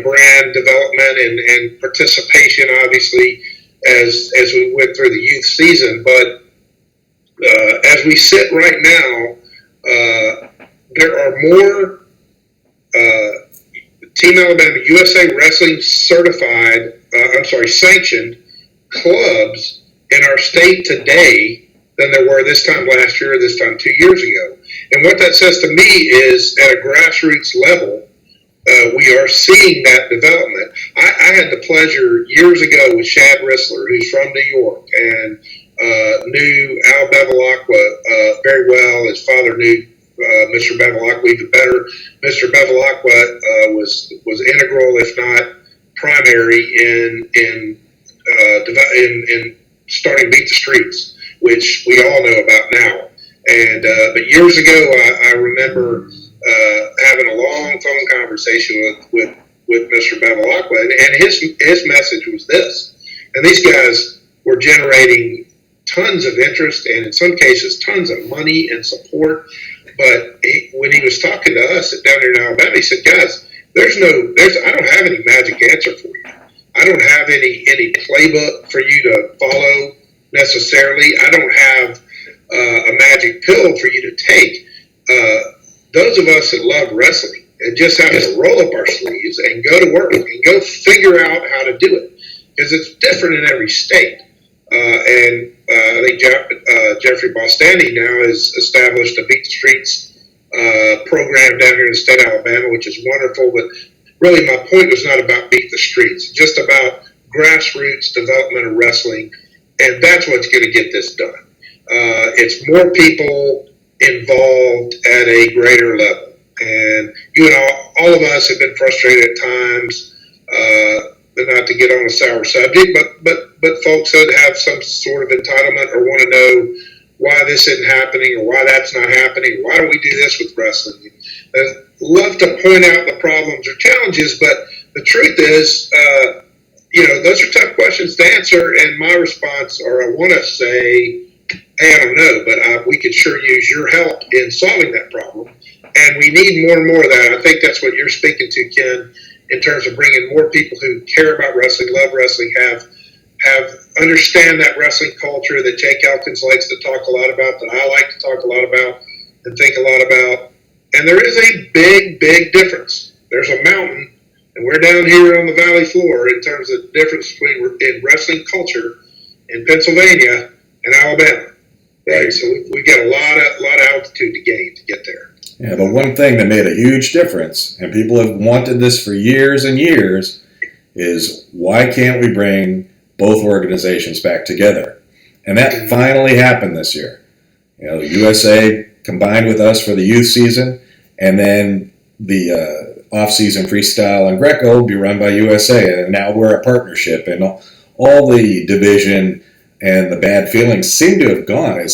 brand development and participation, obviously, as we went through the youth season. But as we sit right now, there are more Team Alabama USA Wrestling sanctioned clubs in our state today than there were this time last year or this time 2 years ago. And what that says to me is, at a grassroots level, we are seeing that development. I had the pleasure years ago with Shad Rissler, who's from New York, and knew Al Bevilacqua very well. His father knew Mr. Bevilacqua even better. Mr. Bevilacqua was integral, if not primary, in starting Beat the Streets, which we all know about now. And but years ago, I remember having a long phone conversation with Mr. Bevilacqua, and his message was this. And these guys were generating tons of interest and in some cases tons of money and support. But when he was talking to us down here in Alabama, he said, "Guys, I don't have any magic answer for you. I don't have any playbook for you to follow necessarily. I don't have a magic pill for you to take. Those of us that love wrestling and just have to roll up our sleeves and go to work and go figure out how to do it, because it's different in every state." And I think Jeffrey Bostani now has established a Beat the Streets program down here in the state of Alabama, which is wonderful. But really, my point was not about Beat the Streets, just about grassroots development of wrestling, and that's what's going to get this done. It's more people involved at a greater level, and all of us have been frustrated at times. But not to get on a sour subject, but folks that have some sort of entitlement or want to know why this isn't happening or why that's not happening. Why don't we do this with wrestling? Love to point out the problems or challenges, but the truth is, those are tough questions to answer. And my response, or I want to say, hey, I don't know, but we could sure use your help in solving that problem. And we need more and more of that. I think that's what you're speaking to, Ken, in terms of bringing more people who care about wrestling, love wrestling, understand that wrestling culture that Jake Elkins likes to talk a lot about, that I like to talk a lot about and think a lot about. And there is a big, big difference. There's a mountain, and we're down here on the valley floor in terms of the difference between in wrestling culture in Pennsylvania and Alabama. Right? So we've got a lot of altitude to gain to get there. Yeah, but one thing that made a huge difference, and people have wanted this for years and years, is why can't we bring both organizations back together? And that finally happened this year. USA combined with us for the youth season, and then the off-season Freestyle and Greco will be run by USA, and now we're a partnership, and all the division and the bad feelings seem to have gone. It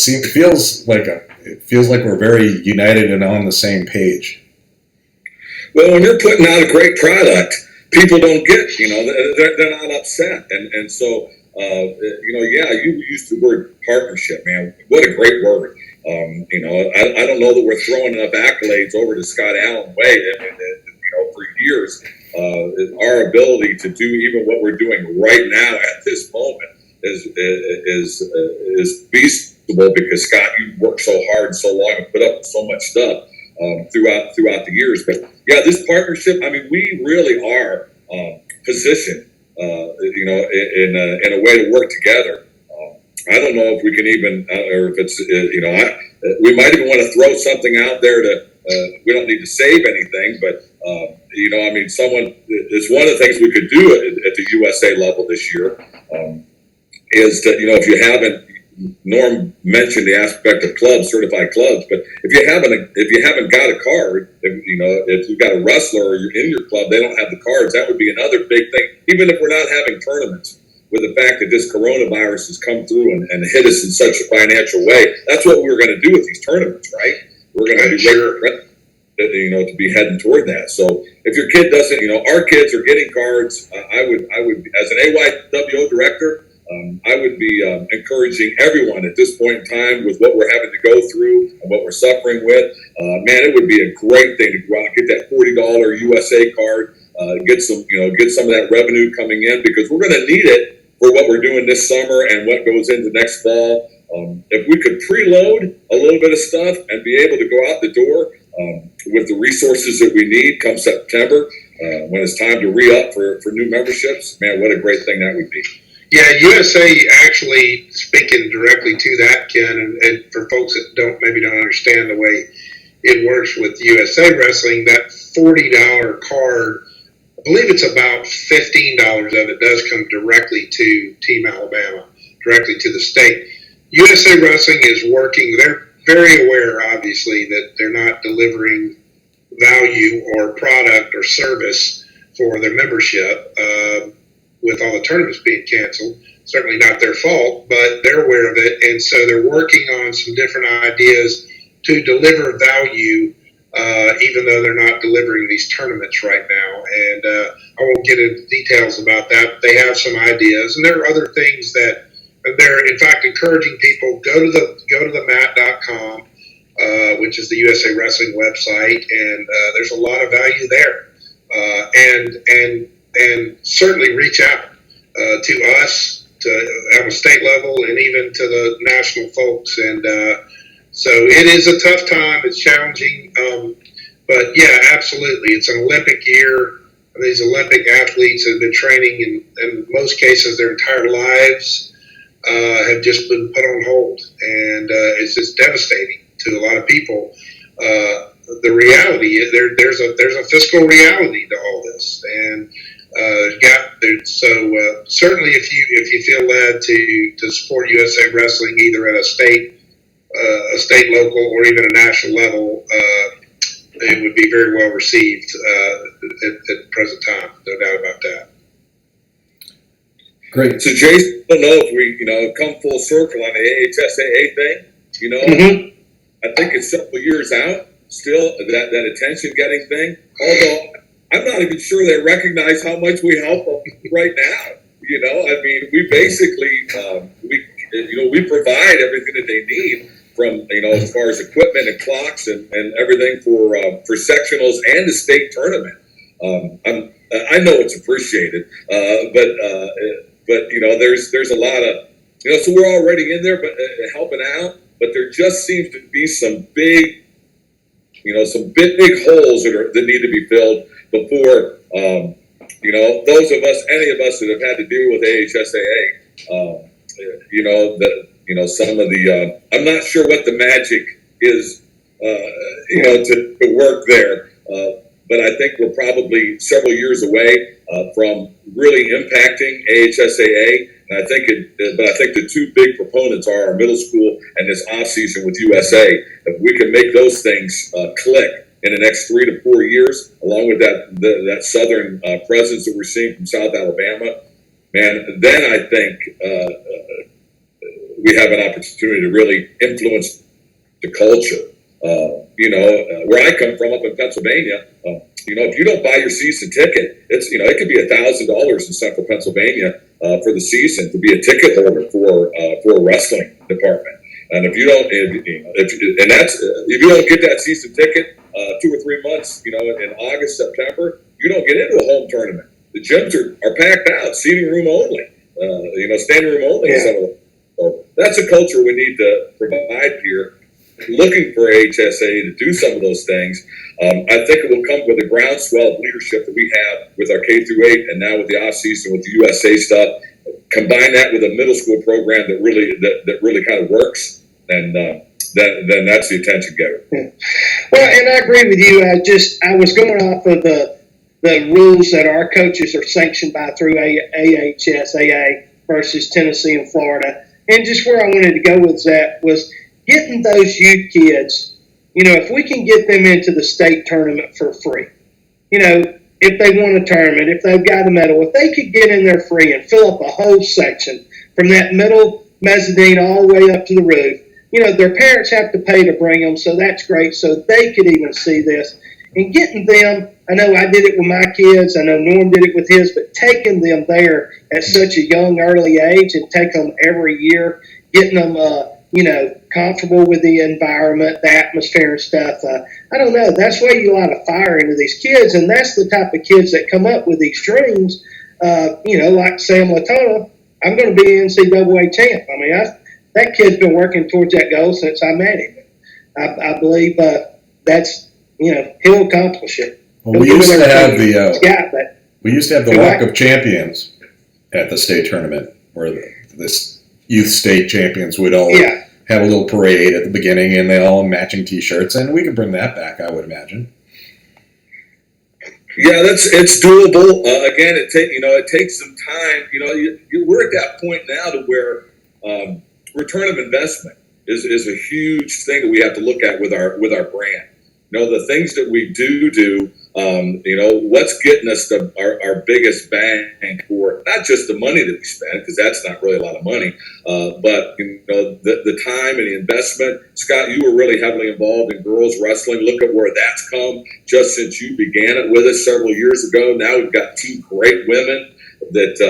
feels like we're very united and on the same page. Well, when you're putting out a great product, people don't get, they're not upset. And so, you used the word partnership, man. What a great word. I don't know that we're throwing enough accolades over to Scott Allen Wade. For years, our ability to do even what we're doing right now at this moment is feasible because Scott, you worked so hard so long and put up with so much stuff throughout the years. But yeah, this partnership, I mean, we really are positioned, in a way to work together. I don't know if we can even, or if it's, we might even want to throw something out there to. We don't need to save anything, but it's one of the things we could do at the USA level this year. Is that if you haven't, Norm mentioned the aspect of clubs, certified clubs, but if you haven't got a card, if you've got a wrestler or you're in your club, they don't have the cards. That would be another big thing. Even if we're not having tournaments, with the fact that this coronavirus has come through and hit us in such a financial way, that's what we're going to do with these tournaments, right? We're going to be to be heading toward that. So if your kid doesn't, our kids are getting cards. I would, as an AYWO director, I would be encouraging everyone at this point in time with what we're having to go through and what we're suffering with. Man, it would be a great thing to go out and get that $40 USA card, get some of that revenue coming in because we're going to need it for what we're doing this summer and what goes into next fall. If we could preload a little bit of stuff and be able to go out the door with the resources that we need come September, when it's time to re-up for new memberships, man, what a great thing that would be. Yeah, USA actually, speaking directly to that, Ken, and for folks that maybe don't understand the way it works with USA Wrestling, that $40 card, I believe it's about $15 of it does come directly to Team Alabama, directly to the state. USA Wrestling is working, they're very aware, obviously, that they're not delivering value or product or service for their membership with all the tournaments being canceled. Certainly not their fault, but they're aware of it, and so they're working on some different ideas to deliver value even though they're not delivering these tournaments right now. And I won't get into details about that. They have some ideas, and there are other things that they're, in fact, encouraging people go to the mat.com, which is the USA Wrestling website, and there's a lot of value there. And certainly reach out to us at a state level and even to the national folks. And so it is a tough time. It's challenging. But yeah, absolutely. It's an Olympic year. These Olympic athletes have been training in most cases their entire lives, have just been put on hold. And it's just devastating to a lot of people. The reality is there's a fiscal reality to all this. And certainly if you feel led to support USA Wrestling either at a state, local, or even a national level, it would be very well received at the present time. No doubt about that. Great. So, Jason, I don't know if we, come full circle on the AHSAA thing. I think it's several years out still, that attention-getting thing. Although I'm not even sure they recognize how much we help them right now. We basically, we provide everything that they need from, as far as equipment and clocks and everything for sectionals and the state tournament. I know it's appreciated, but there's a lot of, so we're already in there, but helping out, but there just seems to be some big holes that need to be filled before, those of us, any of us that have had to deal with AHSAA, some of the, I'm not sure what the magic is, to work there. But I think we're probably several years away from really impacting AHSAA. And I think the two big proponents are our middle school and this off season with USA. If we can make those things click in the next 3 to 4 years, along with that southern presence that we're seeing from South Alabama, man, then I think we have an opportunity to really influence the culture. Where I come from up in Pennsylvania, if you don't buy your season ticket, it could be $1,000 in Central Pennsylvania for the season to be a ticket holder for a wrestling department. And if you don't, if you don't get that season ticket 2 or 3 months, in August, September, you don't get into a home tournament. The gyms are packed out, seating room only, standing room only. Yeah. So that's a culture we need to provide here. Looking for HSA to do some of those things. I think it will come with a groundswell of leadership that we have with our K through 8, and now with the off season with the USA stuff. Combine that with a middle school program that really kind of works, and then that's the attention getter. Yeah. Well, and I agree with you. I was going off of the rules that our coaches are sanctioned by through AHSAA versus Tennessee and Florida, and just where I wanted to go with that was getting those youth kids. If we can get them into the state tournament for free, if they won a tournament, if they've got a medal, if they could get in there free and fill up a whole section from that middle mezzanine all the way up to the roof, their parents have to pay to bring them, so that's great, so they could even see this. And getting them, I know I did it with my kids, I know Norm did it with his, but taking them there at such a young, early age and take them every year, getting them, comfortable with the environment, the atmosphere and stuff. I don't know. That's why you light a fire into these kids, and that's the type of kids that come up with these dreams. Like Sam Latona, I'm going to be NCAA champ. I mean, that kid's been working towards that goal since I met him. I believe that's he'll accomplish it. Well, we used to have the Walk of Champions at the state tournament, where this youth state champions would all have a little parade at the beginning, and they all matching T-shirts, and we could bring that back, I would imagine. Yeah, it's doable. Again, it takes some time. We're at that point now to where return of investment is a huge thing that we have to look at with our brand. The things that we do. What's getting us our biggest bang for not just the money that we spend, because that's not really a lot of money, but the time and the investment. Scott, you were really heavily involved in girls wrestling. Look at where that's come just since you began it with us several years ago. Now we've got 2 great women that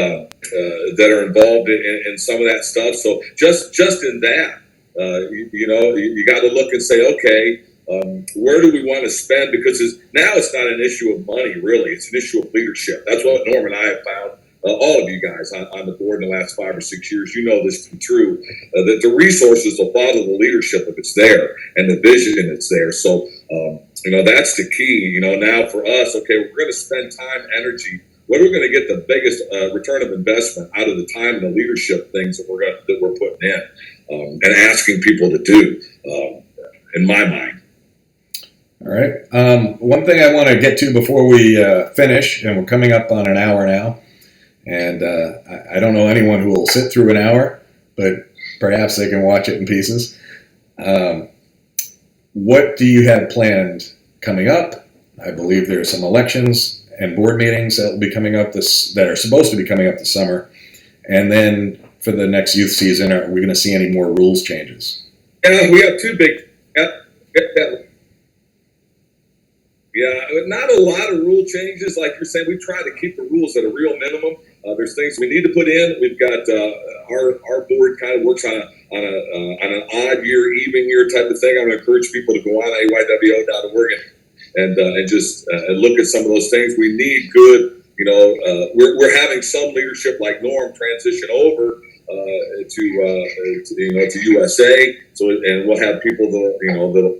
are involved in some of that stuff. So just in that, you got to look and say, okay. Where do we want to spend? Because now it's not an issue of money, really. It's an issue of leadership. That's what Norm and I have found. All of you guys on the board in the last 5 or 6 years, this to be true. That the resources will follow the leadership if it's there, and the vision that's there. So, that's the key. Now for us, okay, we're going to spend time, energy. What are we going to get the biggest return of investment out of the time and the leadership things that we're putting in and asking people to do? In my mind. All right. One thing I want to get to before we finish, and we're coming up on an hour now, and I don't know anyone who will sit through an hour, but perhaps they can watch it in pieces. What do you have planned coming up? I believe there's some elections and board meetings that will be coming up that are supposed to be coming up this summer. And then for the next youth season, are we going to see any more rules changes? We have 2 big. Not a lot of rule changes. Like you're saying, we try to keep the rules at a real minimum. There's things we need to put in. We've got our board kind of works on an odd year, even year type of thing. I'm going to encourage people to go on AYWO.org and just look at some of those things. We need good. We're having some leadership like Norm transition over to USA. So, and we'll have people that'll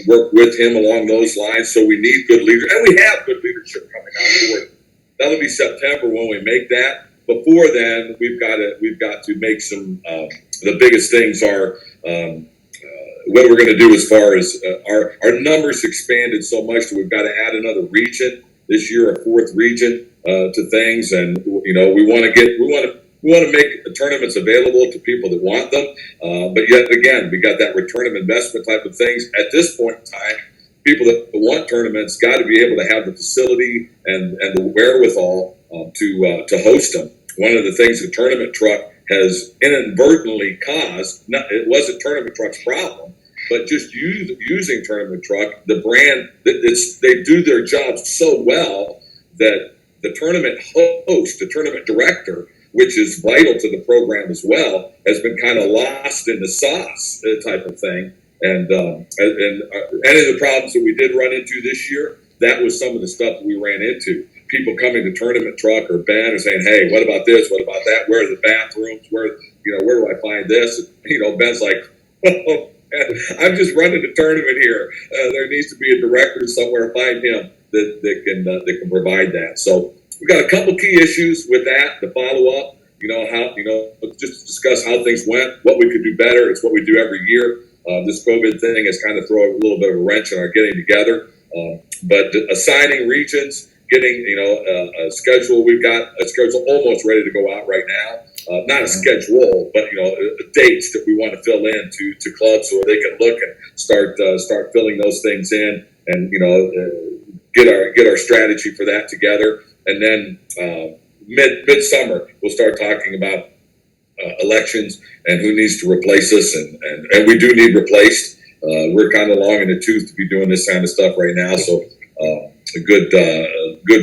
work with him along those lines. So we need good leaders, and we have good leadership coming on board. That'll be September when we make that. Before then, we've got to make some. The biggest things are what we're going to do as far as our numbers expanded so much that we've got to add another region this year, a 4th region to things, and we want to make tournaments available to people that want them, but yet again, we got that return of investment type of things. At this point in time, people that want tournaments got to be able to have the facility and the wherewithal to host them. One of the things the tournament truck has inadvertently caused, it wasn't tournament truck's problem, but just using tournament truck, the brand, they do their job so well that the tournament host, the tournament director, which is vital to the program as well, has been kind of lost in the sauce type of thing. And any of the problems that we did run into this year, that was some of the stuff that we ran into. People coming to tournament truck or Ben and saying, "Hey, what about this? What about that? Where are the bathrooms? Where do I find this?" And, Ben's like, "Oh, I'm just running a tournament here. There needs to be a director somewhere. Find him that can provide that." So we've got a couple key issues with that to follow up. Just to discuss how things went, what we could do better. It's what we do every year. This COVID thing has kind of thrown a little bit of a wrench in our getting together. But assigning regions, getting a schedule. We've got a schedule almost ready to go out right now. Not a schedule, but dates that we want to fill in to clubs so they can look and start filling those things in, and get our strategy for that together. And then midsummer we'll start talking about elections and who needs to replace us, and we do need replaced. We're kind of long in the tooth to be doing this kind of stuff right now, so a good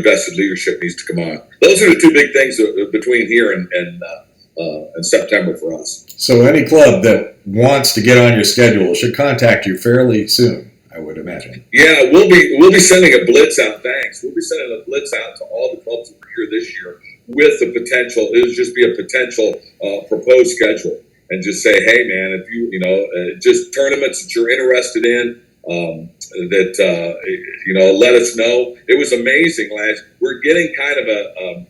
vested leadership needs to come on. Those are the two big things between here and September for us. So any club that wants to get on your schedule should contact you fairly soon, I would imagine. Yeah, we'll be sending a blitz out. Thanks. We'll be sending a blitz out to all the clubs that were here this year with the potential. It'll just be a potential proposed schedule, and just say, "Hey, man, if you just tournaments that you're interested in, let us know." It was amazing last. We're getting kind of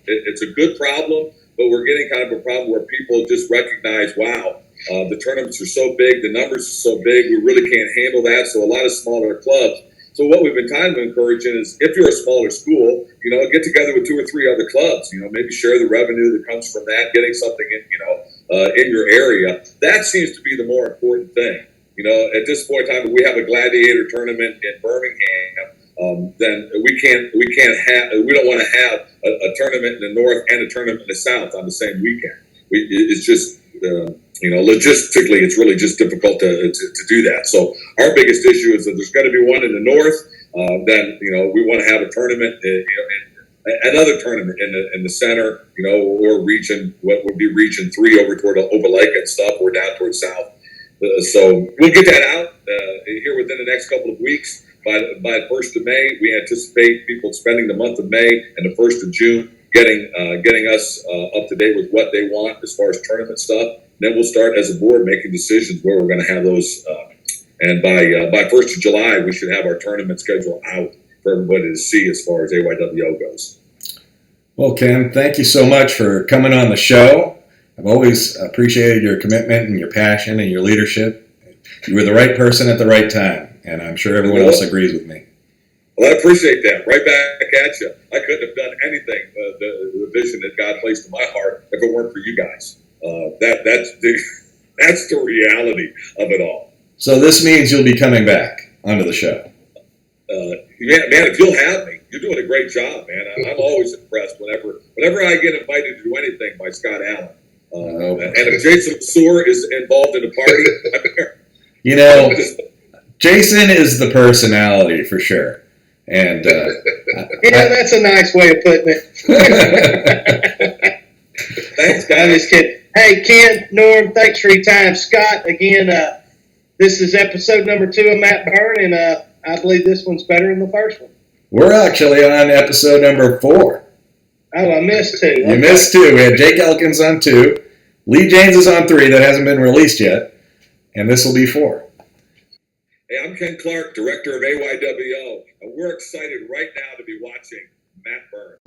it's a good problem, but we're getting kind of a problem where people just recognize, wow, the tournaments are so big, the numbers are so big, we really can't handle that. So a lot of smaller clubs. So what we've been kind of encouraging is, if you're a smaller school, get together with 2 or 3 other clubs. Maybe share the revenue that comes from that, getting something in your area. That seems to be the more important thing. At this point in time, if we have a Gladiator tournament in Birmingham, then we don't want to have a tournament in the north and a tournament in the south on the same weekend. It's just logistically, it's really just difficult to do that. So our biggest issue is that there's going to be one in the north. Then we want to have a tournament, another tournament in the center, or region, what would be region 3 over toward Opelika and stuff, or down towards south. So we'll get that out here within the next couple of weeks. By the 1st of May, we anticipate people spending the month of May and the 1st of June getting us up to date with what they want as far as tournament stuff. Then we'll start as a board making decisions where we're going to have those. And by 1st of July, we should have our tournament schedule out for everybody to see as far as AYWO goes. Well, Ken, thank you so much for coming on the show. I've always appreciated your commitment and your passion and your leadership. You were the right person at the right time, and I'm sure everyone else agrees with me. Well, I appreciate that. Right back at you. I couldn't have done anything, the vision that God placed in my heart, if it weren't for you guys. That's the reality of it all. So this means you'll be coming back onto the show. Man, if you'll have me, you're doing a great job, man. I'm always impressed whenever I get invited to do anything by Scott Allen. And if Jason Sewer is involved in the party, I'm here. Jason is the personality for sure. And that's a nice way of putting it. Thanks, guys. I'm just kidding. Hey, Ken, Norm, thanks for your time. Scott, again, this is episode number 2 of Matburn, and I believe this one's better than the first one. We're actually on episode number 4. Oh, I missed 2. You missed 2. We had Jake Elkins on 2. Lee James is on 3. That hasn't been released yet. And this will be 4. Hey, I'm Ken Clark, director of AYWO, and we're excited right now to be watching Matburn.